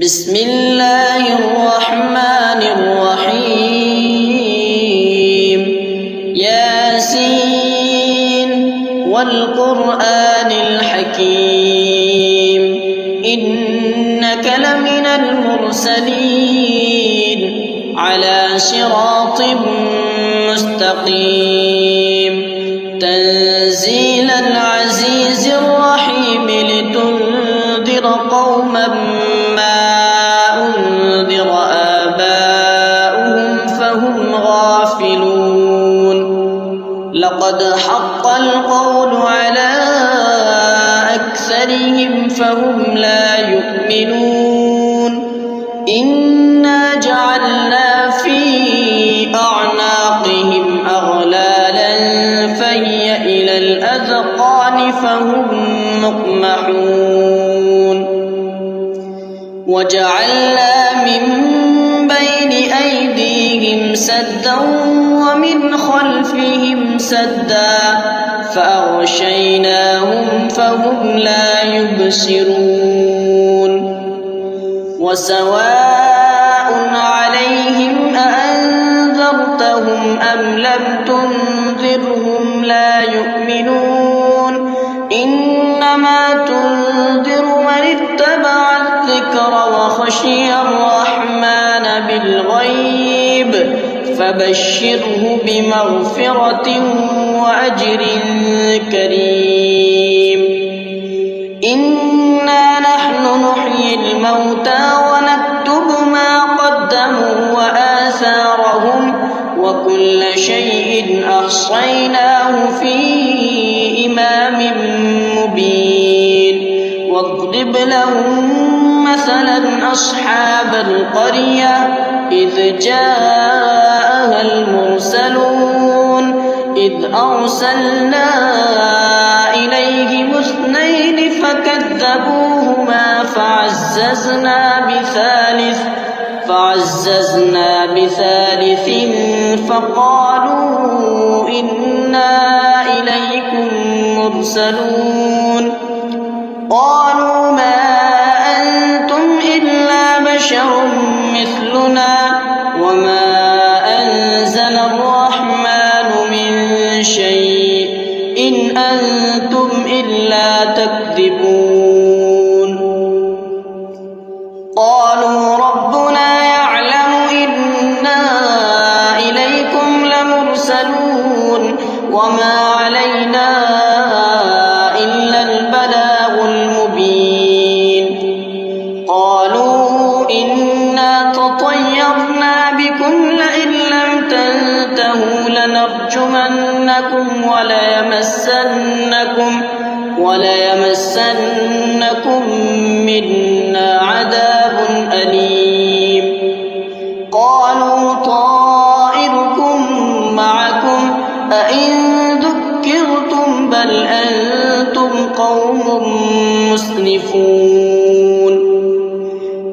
بسم الله الرحمن الرحيم ياسين والقرآن الحكيم إنك لمن المرسلين على صراط مستقيم تنزيل العزيز الرحيم لتنذر قوما ما أنذر آباؤهم فهم غافلون لقد حق القول على أكثرهم فهم لا يؤمنون إنا جعلنا في أعناقهم أغلالا فهي إلى الأذقان فهم مقمحون وجعلنا من بين أيديهم سدا ومن خلفهم سدا فأغشيناهم فهم لا يبصرون وسواء عليهم أأنذرتهم أم لم تنذرهم لا يؤمنون إنما تنذر من اتبع الذكر وخشي الرحمن بالغيب فبشره بمغفرة وأجر كريم إنا نحن نحيي الموتى ونكتب ما قدموا وآثارهم وكل شيء أحصيناه في إمام مبين واضرب لهم مثلا أصحاب القرية إذ جاءها المرسلون إذ أرسلنا إليهم اثنين فكذبوهما فعززنا بثالث فقالوا إنا إليكم مرسلون قالوا ما أنتم إلا بشر مثلنا وما أنزل الرحمن من شيء إن أنتم إلا تكذبون قالوا ربنا يعلم إنا إليكم لمرسلون وما علينا إلا البلاغ المبين قالوا إنا تطيرنا بكم لئن لم تنتهوا لنرجمنكم وليمسنكم منا عذاب أليم قالوا طائركم معكم أئن ذكرتم بل أنتم قوم مسرفون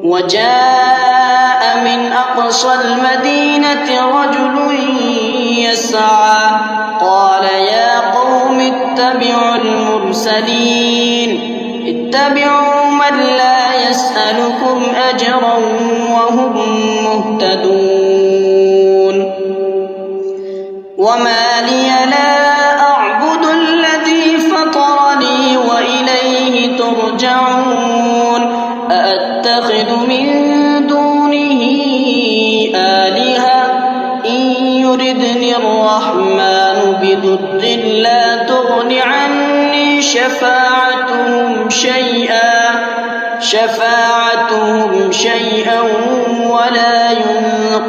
وجاء من أقصى المدينة رجل يسعى قال يا قوم اتبعوا من لا يسألكم أجرا وهم مهتدون وما لي لا أعبد الذي فطرني وإليه ترجعون أأتخذ من دونه آلهة إن يردني الرحمن بضر لا تغن عني شفاعتهم شيئا ولا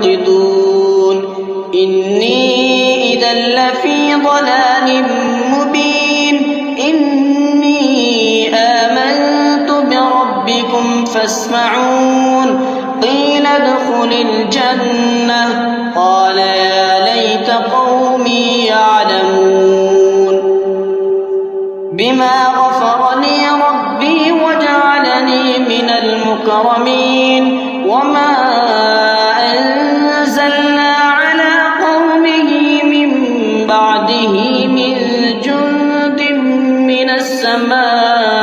ينقذون إني إذا لفي ضلال مبين إني آمنت بربكم فاسمعون قيل ادخل الجنة قال يا ليت قومي يعلمون بما غفر لي ربي وجعلني من المكرمين وما أنزلنا على قومه من بعده من جند من السماء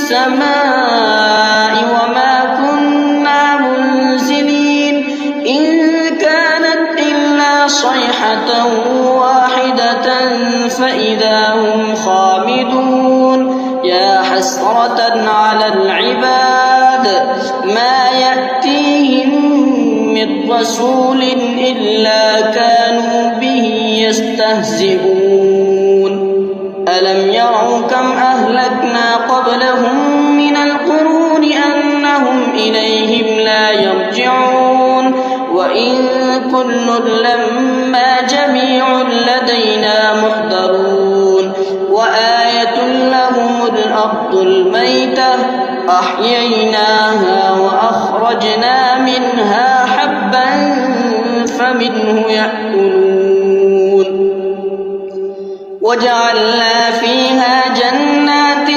السماء وما كنا منزلين إن كانت إلا صيحة واحدة فإذا هم خامدون يا حسرة على العباد ما يأتيهم من رسول إلا كانوا به يستهزئون ألم يروا كم أهلكنا قبلهم من القرون أنهم إليهم لا يرجعون وإن كل لما جميع لدينا محضرون وآية لهم الأرض الميتة أحييناها وأخرجنا منها حبا فمنه يأكلون وجعلنا فيها جنات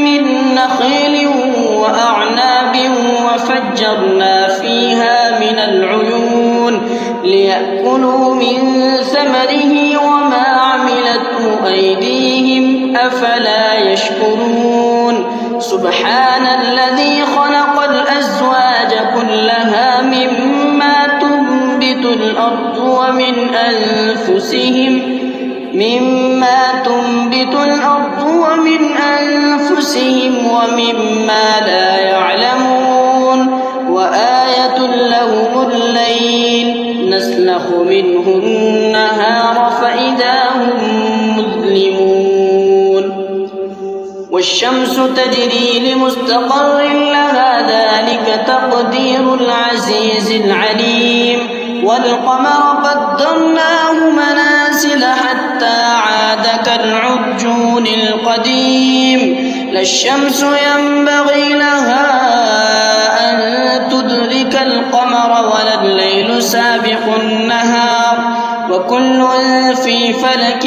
من نخيل وأعناب وفجرنا فيها من العيون ليأكلوا من ثمره وما عملته أيديهم أفلا يشكرون سبحان الذي خلق الأزواج كلها مما تنبت الأرض ومن أنفسهم ومما لا يعلمون وآية لهم الليل نسلخ منه النهار فإذا هم مظلمون والشمس تجري لمستقر لها ذلك تقدير العزيز العليم والقمر قدرناه منازل حتى عاد كالعرجون القديم لا الشمس ينبغي لها أن تدرك القمر ولا الليل سابق النهار وكل في فلك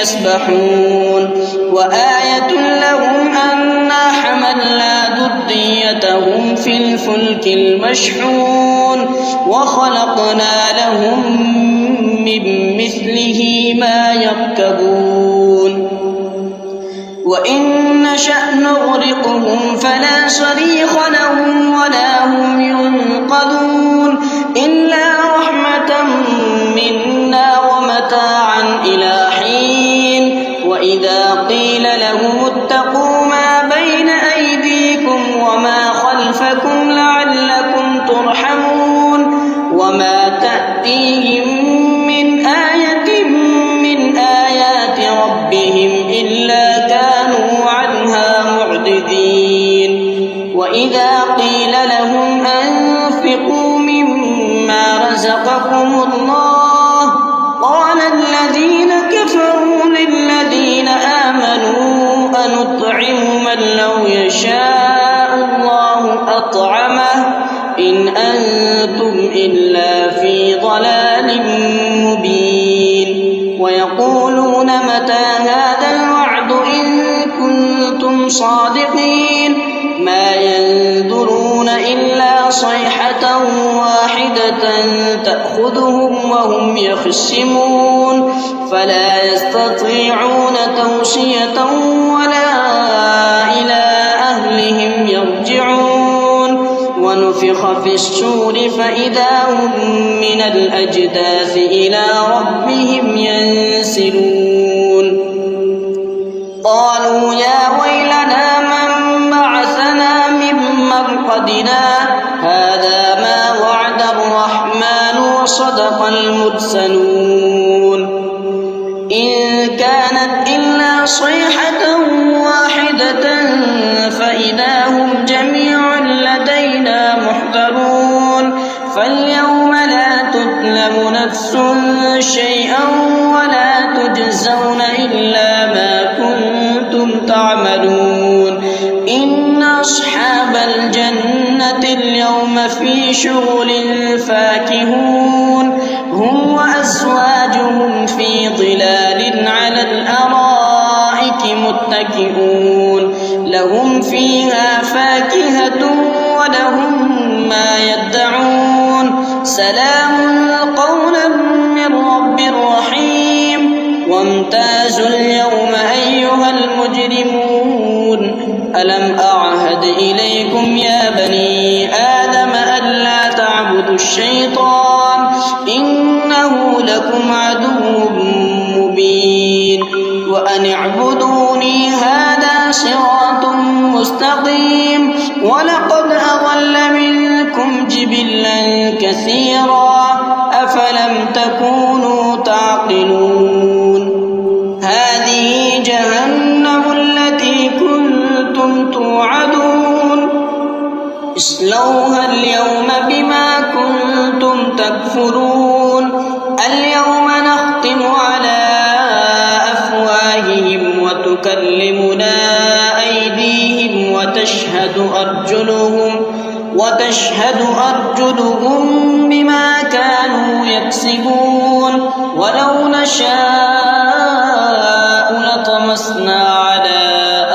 يسبحون وآية لهم أنا حملنا ذريتهم في الفلك المشحون وخلقنا لهم من مثله ما يركبون وإن نشأ نغرقهم فلا صريخ لهم ولا هم ينقذون إلا رحمة منا ومتاعا إلى حين وإذا قيل لهم اتقوا ما بين أيديكم وما خلفكم لعلكم ترحمون وما تأتيهم من آية من آيات ربهم إلا كانوا عنها معرضين وإذا قيل لهم أنفقوا مما رزقكم الله قال الذين كفروا للذين آمنوا أنطعم من لو يشاء الله أطعمه إن أنتم إلا في ضلال مبين ويقولون متى هذا الوعد إن كنتم صادقين ما ينظرون إلا صيحة واحدة تأخذهم وهم يخصمون فلا يستطيعون توصية ولا إلى أهلهم يرجعون ونفخ في الصور فإذا هم من الأجداث إلى ربهم ينسلون قالوا يا ويلنا من بعثنا من مرقدنا هذا ما وعد الرحمن وصدق المرسلون إن كانت إلا صيحة واحدة فإذا هم جميع لدينا محضرون فاليوم لا تظلم نفس شيئا ولا تجزون إلا ما كنتم تعملون إن أصحاب الجنة اليوم في شغل فاكهون هم وأزواجهم في ظلال على الأرائك متكئون لهم فيها فاكهة ولهم ما يدعون سلام قولا من رب رحيم وامتازوا اليوم أيها المجرمون ألم أعهد إليكم يا بني آدم ألا تعبدوا الشيطان إنه لكم عدو مبين وأن اعبدوني هذا صراط مستقيم ولقد أضل منكم جبلا كثيرا أفلم تكونوا تعقلون هذه جهنم التي كنتم توعدون اصلوها اليوم بما كنتم تكفرون اليوم نختم على أفواههم وتكلمنا أيديهم وتشهد أرجلهم بما كانوا يكسبون ولو نشاء لطمسنا على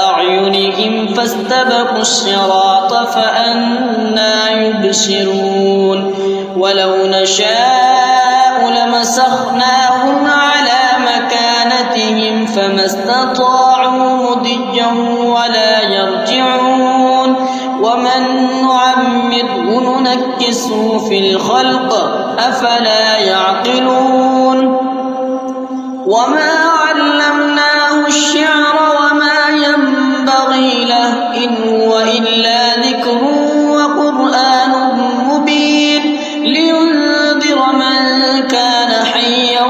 أعينهم فاستبقوا الصراط فأنى يبصرون ولو نشاء لمسخناهم على مكانتهم فما استطاعوا مضيا ولا يرجعون ومن نعمره ننكسه في الخلق أفلا يعقلون وما علمناه الشعر وما ينبغي له إن هو إلا ذكر وقرآن مبين لينذر من كان حيا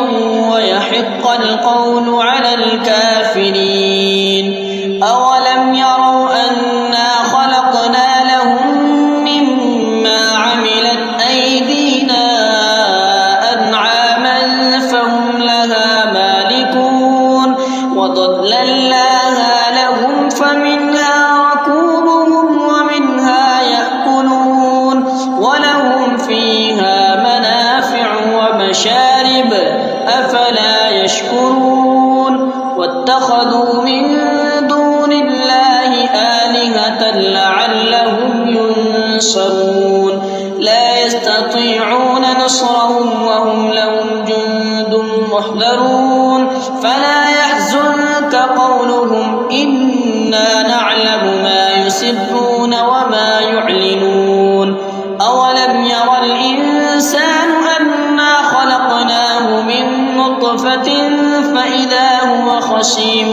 ويحق القول على الكافرين أولم يروا أنا خلقنا لهم مما عملت أيدينا أنعاما فهم لها مالكون وضللناها لهم فمنها ركوبهم ومنها يأكلون ولهم فيها منافع ومشارب أفلا يشكرون واتخذوا من دون الله آلهة لعلهم ينصرون لا يستطيعون نصرهم وهم لهم جند محضرون فلا يحزنك قولهم إنا نعلم ما يسرون وما يعلنون أولم ير الإنسان أنا خلقناه من نطفة فإذا هو خصيم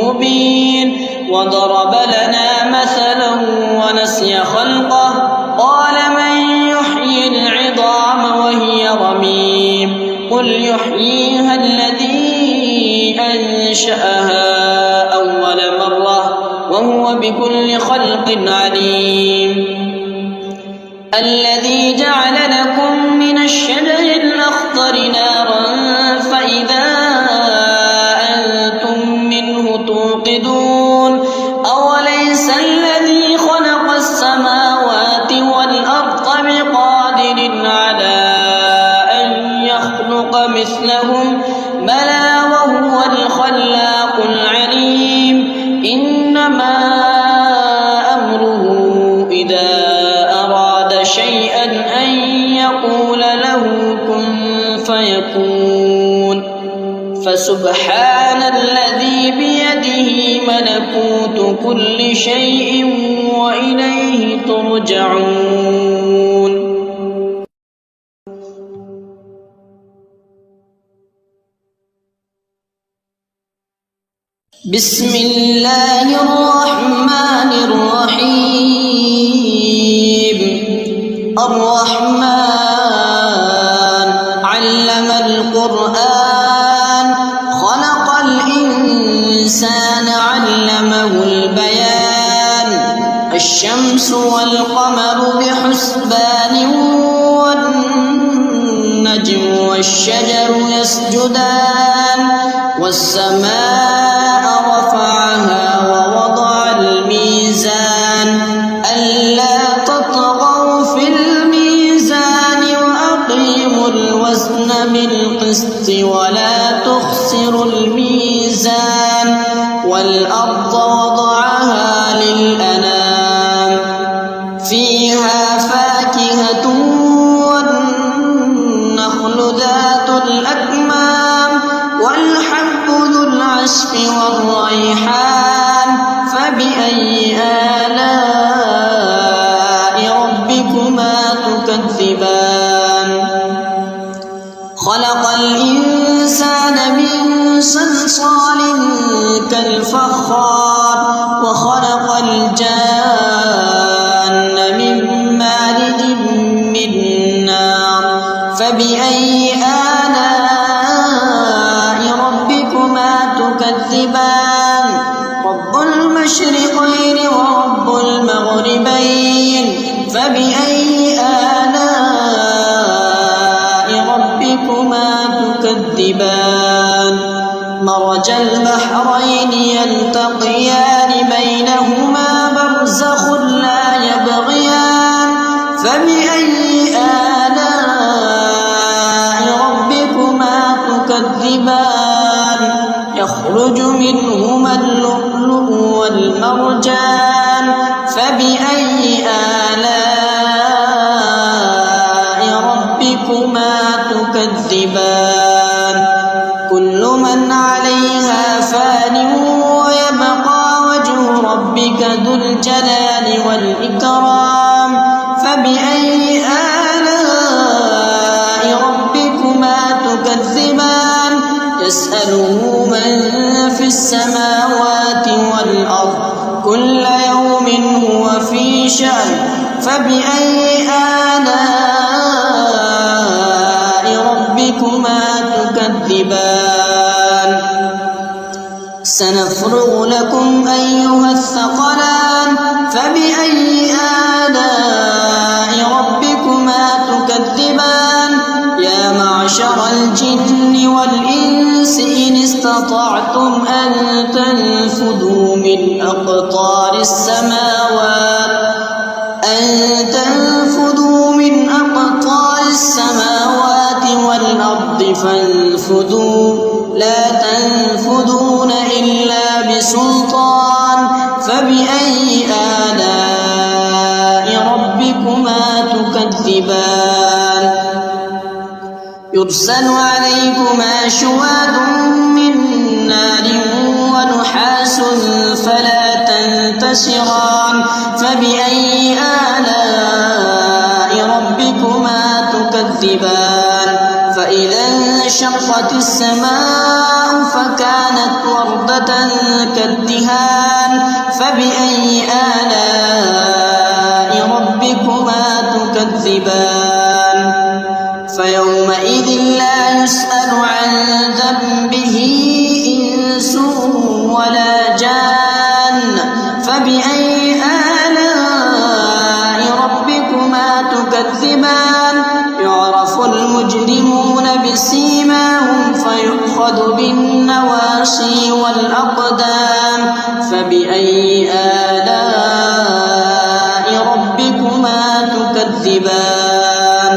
مبين وضرب لنا مثلا ونسي خلقه قال من يحيي العظام وهي رميم قل يحييها الذي أنشأها أول مرة وهو بكل خلق عليم الذي جعل لكم من الشجر الأخضر نارا فإذا أنتم منه توقدون أوليس الذي خلق السماوات والأرض بقادر على أن يخلق مثلهم بلى وهو الخلاق العليم إنما أمره إذا أراد شيئا أن يقول له كن فيكون فسبحان الذي بيده ملكوت كل شيء وإليه ترجعون بسم الله الرحمن الرحيم الرحمن علم القرآن خلق الإنسان علمه البيان الشمس والقمر بحسبان والنجم والشجر يسجدان والسماء رفعها ووضع الميزان ألا تطغوا في الميزان وأقيموا الوزن بالقسط ولا تخسروا الميزان والأرض وضعها للأنام فيها فاكهة والنخل ذات الأكمام والحب ذو العصف والريحان فبأي والجان من مارج من نار فبأي آلاء ربكما تكذبان رب المشرقين ورب المغربين فبأي آلاء ربكما تكذبان مرج البحرين يلتقيان بينهما برزخ لا يبغيان فبأي آلاء ربكما تكذبان يخرج منهما اللؤلؤ والمرجان فبأي آلاء ربكما تكذبان كل من عليها فان ويبقى وجه ربك ذو الجلال والإكرام فبأي آلاء ربكما تكذبان يسأله من في السماوات والأرض كل يوم هو في شأن فبأي آلاء ربكما تكذبان سنفرغ لكم أيها الثقلان فبأي آلاء ربكما تكذبان يا معشر الجن والإنس إن استطعتم أن تنفذوا من أقطار السماوات والأرض فانفذوا لا تنفذون إلا بسلطان فبأي آلاء ربكما تكذبان يرسل عليكما شواظ من نار ونحاس فلا تنتصران فبأي آلاء ربكما تكذبان فإذا انشقت السماء فكانت وردة كالدهان فبأي آلاء ربكما تكذبان فيومئذ لا يسأل عن ذنبه إنس ولا جان فبأي آلاء ربكما تكذبان يعرف المجرمون بسيماهم فيؤخذ بالنواصي والأقدام فبأي آلاء ربكما تكذبان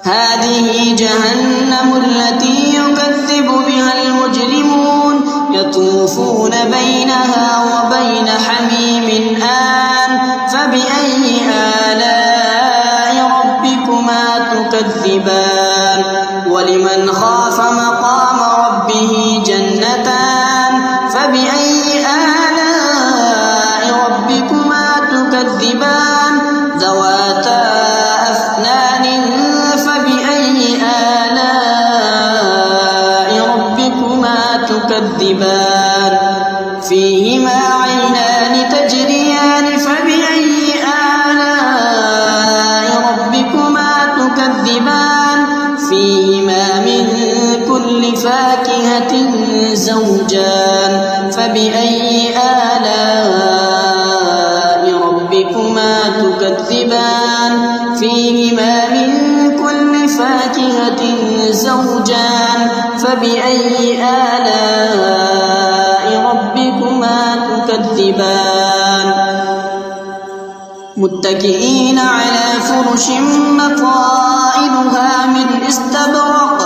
هذه جهنم التي يكذب بها المجرمون يطوفون بينها وبين حميم آن فبأي آلاء ربكما تكذبان ولمن خاف مقام ربه جنتان فبأي آلاء ربكما تكذبان ذواتا أفنان فبأي آلاء ربكما تكذبان فيهما عينان تجريان فبأي آلاء ربكما تكذبان فيهما من كل فاكهة زوجان فبأي آلاء ربكما تكذبان فيهما من كل فاكهة زوجان فبأي آلاء ربكما تكذبان متكئين على فرش مقائدها من استبرق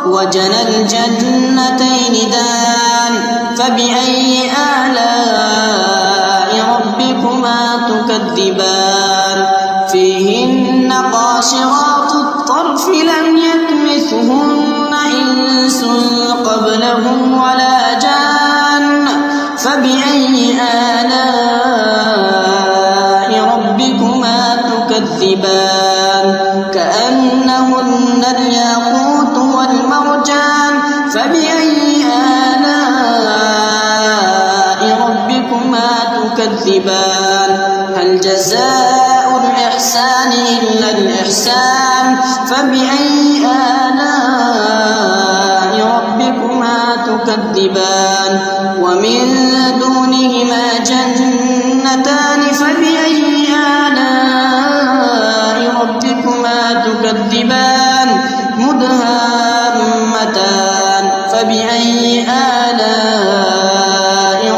وجنى الجنتين دان فبأي آلاء ربكما تكذبان فيهن قاصرات الطرف لم يطمثهن إنس قبلهم ولا جان فبأي آلاء ربكما تكذبان كأنهن الياقوت والمرجان فبأي آلاء ربكما تكذبان تكذبان هل جزاء الإحسان إلا الإحسان فبأي آلاء ربكما تكذبان ومن دونهما جنتان فبأي آلاء ربكما تكذبان مدهامتان فبأي آلاء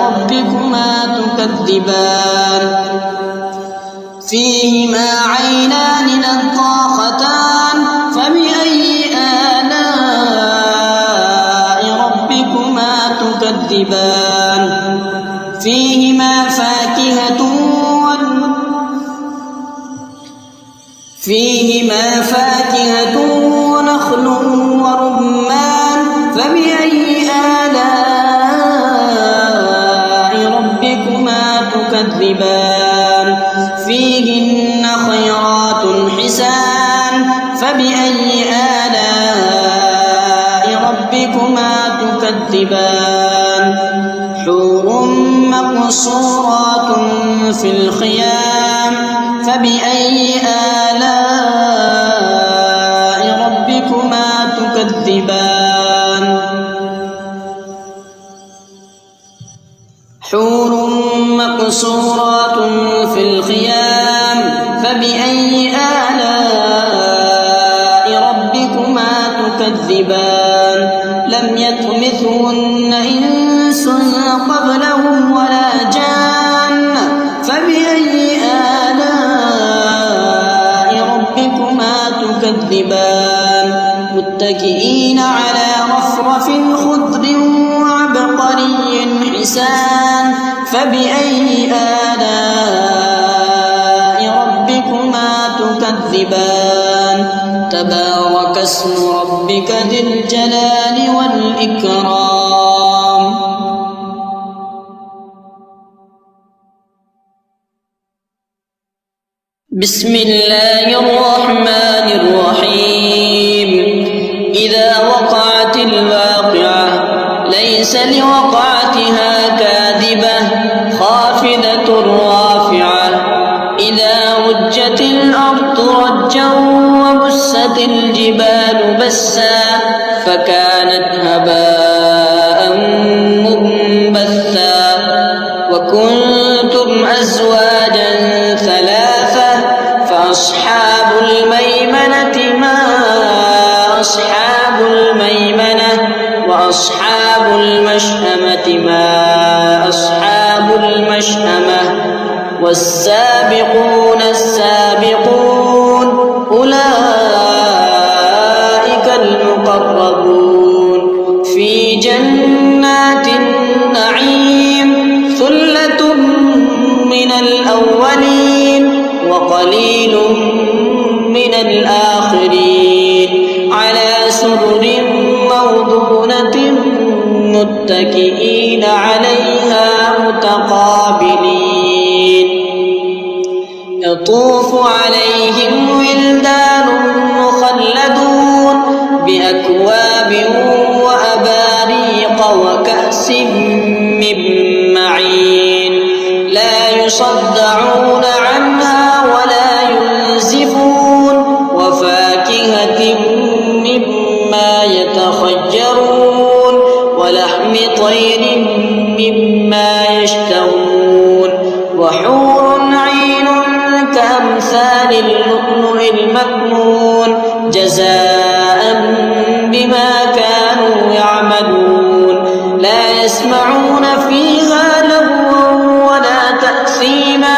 ربكما تكذبان فيهما عينان نضاختان فبأي آلاء ربكما تكذبان فيهما فاكهة ونخل ورمان فبأي آلاء ربكما تكذبان فيهن خيرات حسان فبأي آلاء ربكما تكذبان حور مقصورات في الخيام فبأي آلاء ربكما تكذبان حور مقصورات في الخيام فبأي آلاء ربكما تكذبان لم يطمثهن إنس قبلهم ولا جان فبأي آلاء ربكما تكذبان متكئين على رفرف خضر وعبقري حسان فبأي آلاء ربكما تكذبان تبارك اسم ربك ذي الجلال والإكرام بسم الله الرحمن الرحيم إذا وقعت الواقعة ليس لوقعتها كاذبة خافضة رافعة إذا رجت الأرض رجا وبست الجبال بسا فكانت هباء منبثا وكنتم أزواجا ثلاثة فأصحاب الميمنة ما أصحاب الميمنة وأصحاب المشأمة ما أصحاب المشأمة والسابقون السابقون أولئك المقربون في جنات النعيم ثلة من الأولين وقليل من الآخرين على سرر موضونة متكئين عليها متقابلين يطوف عليهم ولدان مخلدون بأكواب وأباريق وكأس من معين لا يصدعون عنها ولا ينزفون وفاكهة مما يتخيرون ولحم طير مما يشتهون وحور عين كأمثال اللؤلؤ المكنون جزاء بما كانوا يعملون لا يسمعون فيها لغوا ولا تأثيما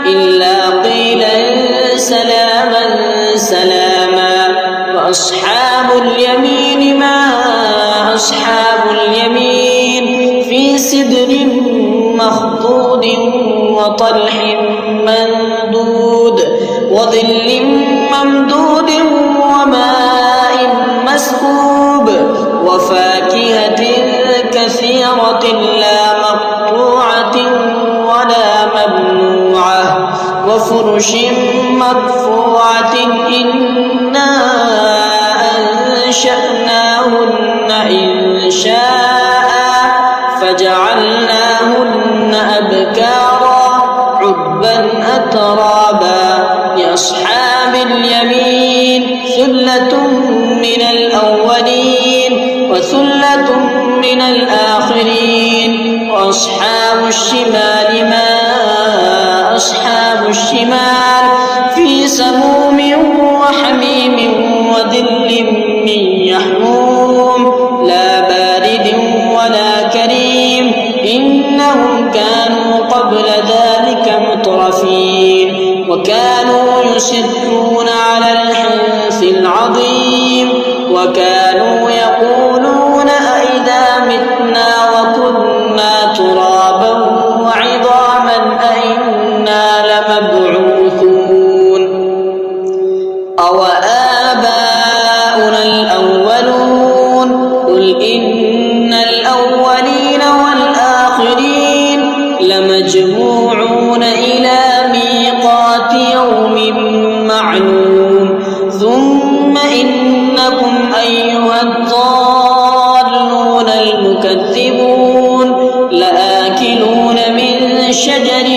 إلا قيلا سلاما سلاما وأصحاب اليمين ما أصحاب اليمين في سدر مخضود وطلح مندود وظل ممدود وماء مسكوب وفاكهة كثيرة لا مقطوعة ولا ممنوعة وفرش مرفوعة إنا أنشأناهن إنشاء فجعلناهن أبكارا أترابا لأصحاب اليمين ثلة من الأولين وثلة من الآخرين وأصحاب الشمال ما أصحاب الشمال في سموم وحميم وظل من يحموم لا بارد ولا كريم إنهم كانوا قبل ذلك مترفين وكانوا يصرون على الحنث العظيم وكانوا يقولون أئذا متنا وكنا ترابا وعظاما أئنا لمبعوثون أوآباؤنا الأولون قل إن الأولين والآخرين لمجموعون إلى ميقات يوم معلوم ثم إنكم أيها الضالون المكذبون لآكلون من شجر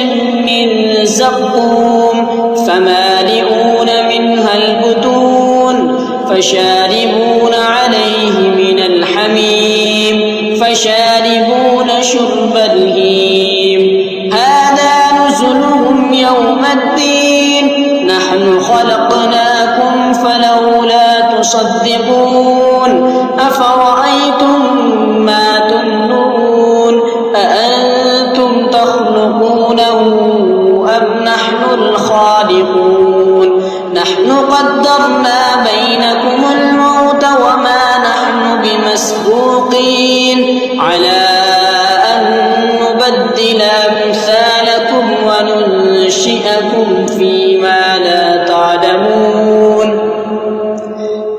من زقوم فمالئون منها البطون فشاربون عليه من الحميم فشاربون شرب الهيم هذا نزلهم يوم الدين نحن خلقناكم فلولا تصدقون أفرأيتم ما تمنون أأنتم تخلقونه أم نحن الخالقون نحن قدرنا بينكم الموت وما نحن بمسبوقين على أن نبدل أمثالكم وننشئكم فيما لا تعلمون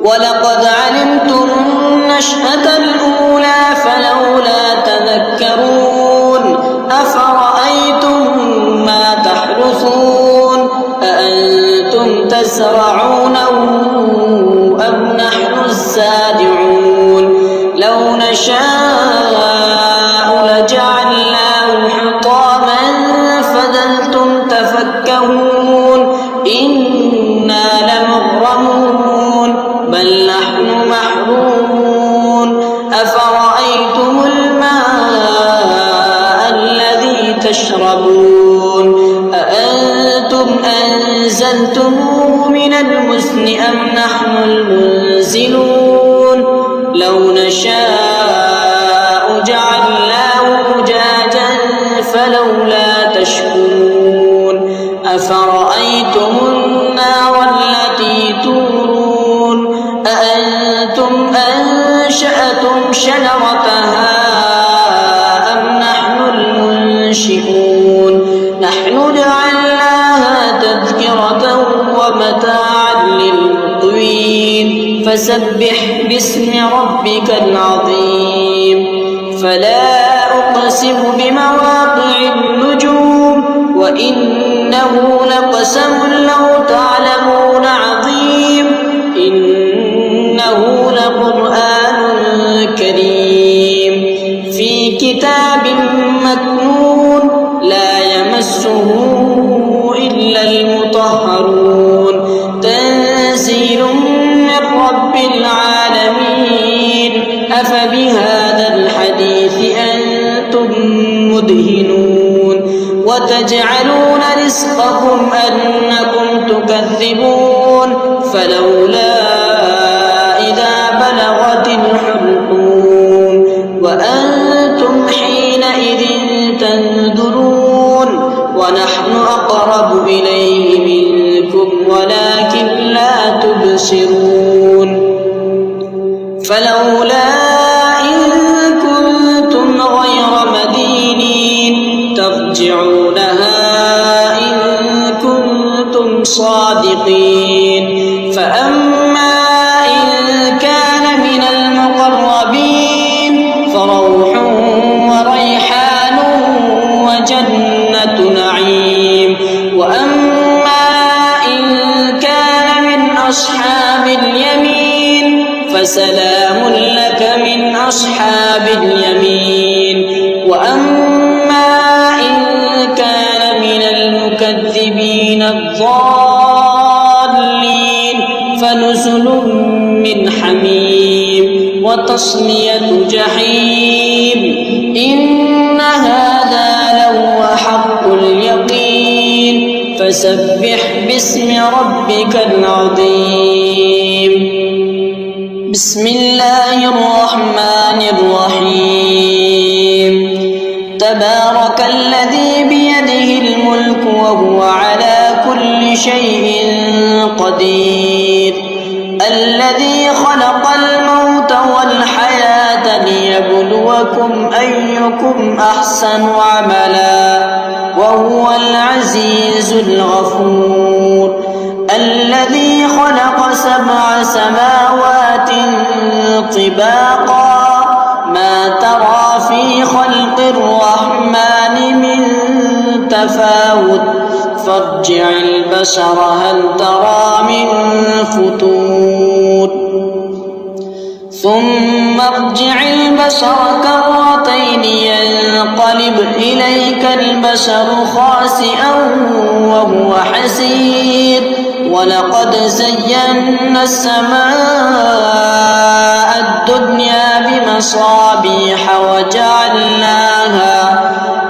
ولقد علمتم النشأة الأولى فلولا تذكرون أفرأيتم ما تحرثون أأنتم تزرعونه أم نحن الزارعون لو نشاء لجعلناه حطاما فظلتم تفكهون إنا لمغرمون بل نحن محرومون أفرأيتم الماء الذي تشربون أأنتم أنزلتموه من المزن أم نحن المنزلون لو نشاء جعلناه أجاجا فلولا تشكرون أفرأيتم النار التي تورون أأنتم أنشأتم شجرتها أم نحن المنشئون نحن جعلناها تذكرة ومتاعا للمقوين فسبح باسم ربك العظيم فلا أقسم بمواقع النجوم وإنه لقسم لو تعلمون عظيم إنه لقرآن كريم في كتاب مكنون لا يمسه إلا المطهرون تنزيل من رب العالمين أفبهذا الحديث أنتم مدهنون وتجعلون رزقكم أنكم تكذبون فلولا إذا بلغت الحلقوم وأنتم حينئذ تنظرون ونحن أقرب إليه منكم ولكن لا تبصرون فلولا إن كنتم غير مدينين ترجعونها إن كنتم صادقين فأما إن كان من المقربين فروح وريحان وجنة نعيم وأما إن كان من أصحاب اليمين فسلام لك من أصحاب اليمين وأما إن كان من المكذبين المكذبين الضالين فنزل من حميم وتصلية جحيم إن هذا لهو حق اليقين فسبح باسم ربك العظيم بسم الله الرحمن الرحيم تبارك الذي بيده الملك وهو على كل شيء قدير الذي خلق الموت والحياة ليبلوكم أيكم أحسن عملا وهو العزيز الغفور الذي خلق 7 سماوات طباقا ما ترى في خلق الرحمن من تفاوت فارجع البصر هل ترى من فتور ثم ارجع البصر كرتين ينقلب إليك البصر خاسئا وهو حسير ولقد زينا السماء الدنيا بمصابيح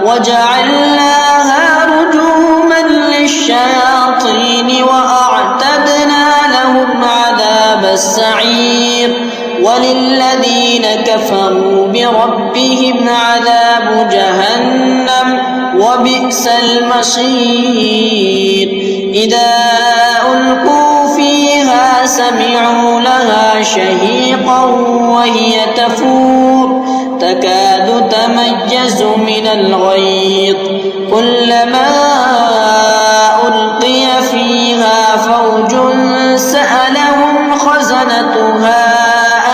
وجعلناها رجوما للشياطين وأعتدنا لهم عذاب السعير وللذين كفروا بربهم عذاب جهنم وبئس المصير إذا ألقوا فيها سمعوا لها شهيقا وهي تفور تكاد تميز من الغيظ كلما ألقي فيها فوج سألهم خزنتها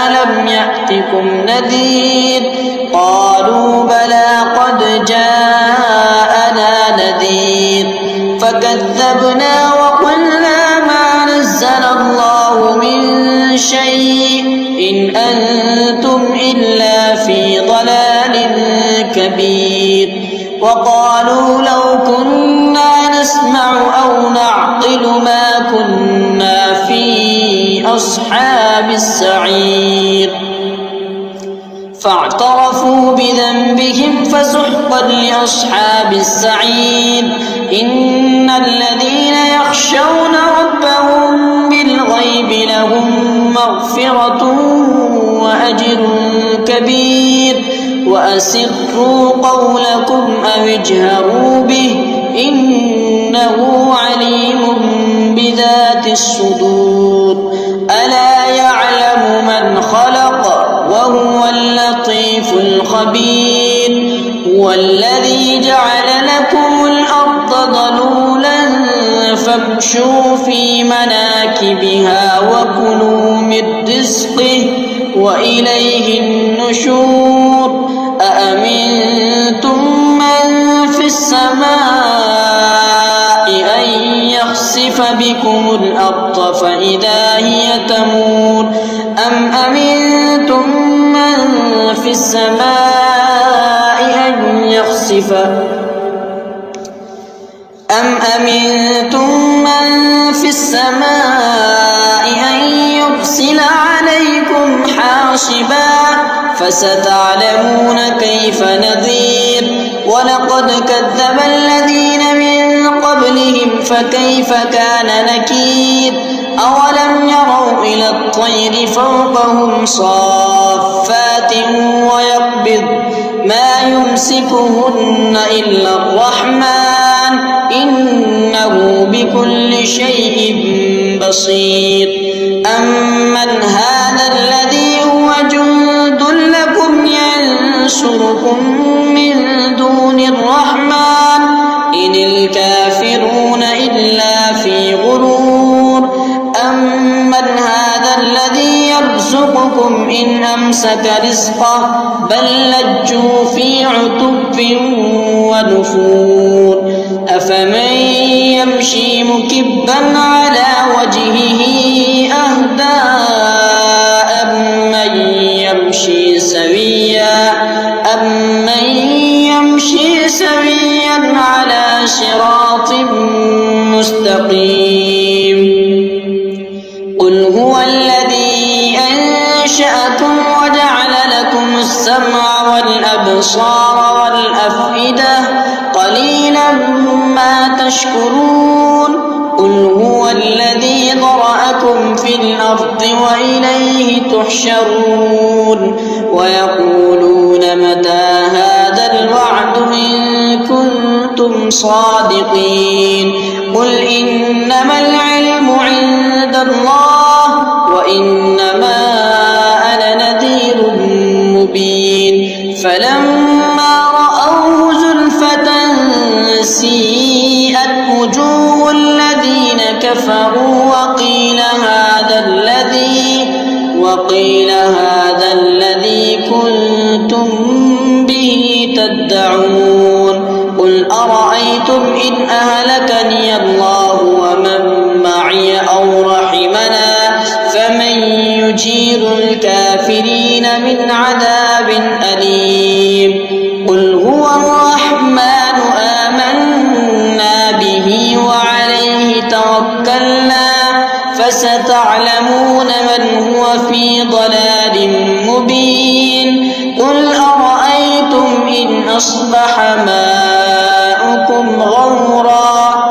ألم يأتكم نذير قالوا بلى قد جاءنا نذير فكذبنا وقلنا ما نزل الله من شيء إن أنتم إلا في ضلال كبير وقالوا لو كنا نسمع أو نعقل ما كنا في أصحاب السعير فاعترفوا بذنبهم فسحقا لأصحاب السعير إن الذين يخشون ربهم بالغيب لهم مغفرة وأجر كبير وأسروا قولكم أو اجهروا به إنه عليم بذات الصدور ألا يعلم من خلق وهو اللطيف الخبير هو الذي جعل لكم الأرض ذلولا فامشوا في مناكبها وكلوا من رزقه وإليه النشور أأمنتم من في السماء أن يخسف بكم الأرض فإذا هي تمور أم أمنتم من في السماء أن يخسف أن يرسل عليكم حاصبا فستعلمون كيف نذير ولقد كذب الذين من قبلهم فكيف كان نكير أولم يروا إلى الطير فوقهم صافات ويقبض ما يمسكهن إلا الرحمن إنه بكل شيء بصير أمن هذا الذي هو جند لكم ينصركم من دون الرحمن إن الكافرون إلا في غرور أمن هذا الذي يرزقكم إن أمسك رزقه بل لجوا في عتب ونفور أفمن يمشي مكبا على وجهه أهدى أمن يمشي سويا على صراط مستقيم قل هو الذي أنشأكم وجعل لكم السمع والأبصار والأفئدة قليلا ما تشكرون قل هو الذي ذرأكم في الأرض وإليه تحشرون ويقولون متى هذا الوعد إن كنتم صادقين قل إنما العلم عند الله وإنما أنا نذير مبين فلما رأوه زلفة سيئت وجوه الذين كفروا وقيل هذا الذي كنتم به تدعون قل أرأيتم إن أهلكني الله ومن معي أو رحمنا فمن يجير الكافرين من عذاب أليم قل هو الرحمن آمنا به وعليه توكلنا فستعلمون من هو في ضلال مبين قل أرأيتم إن أصبح ماؤكم غورا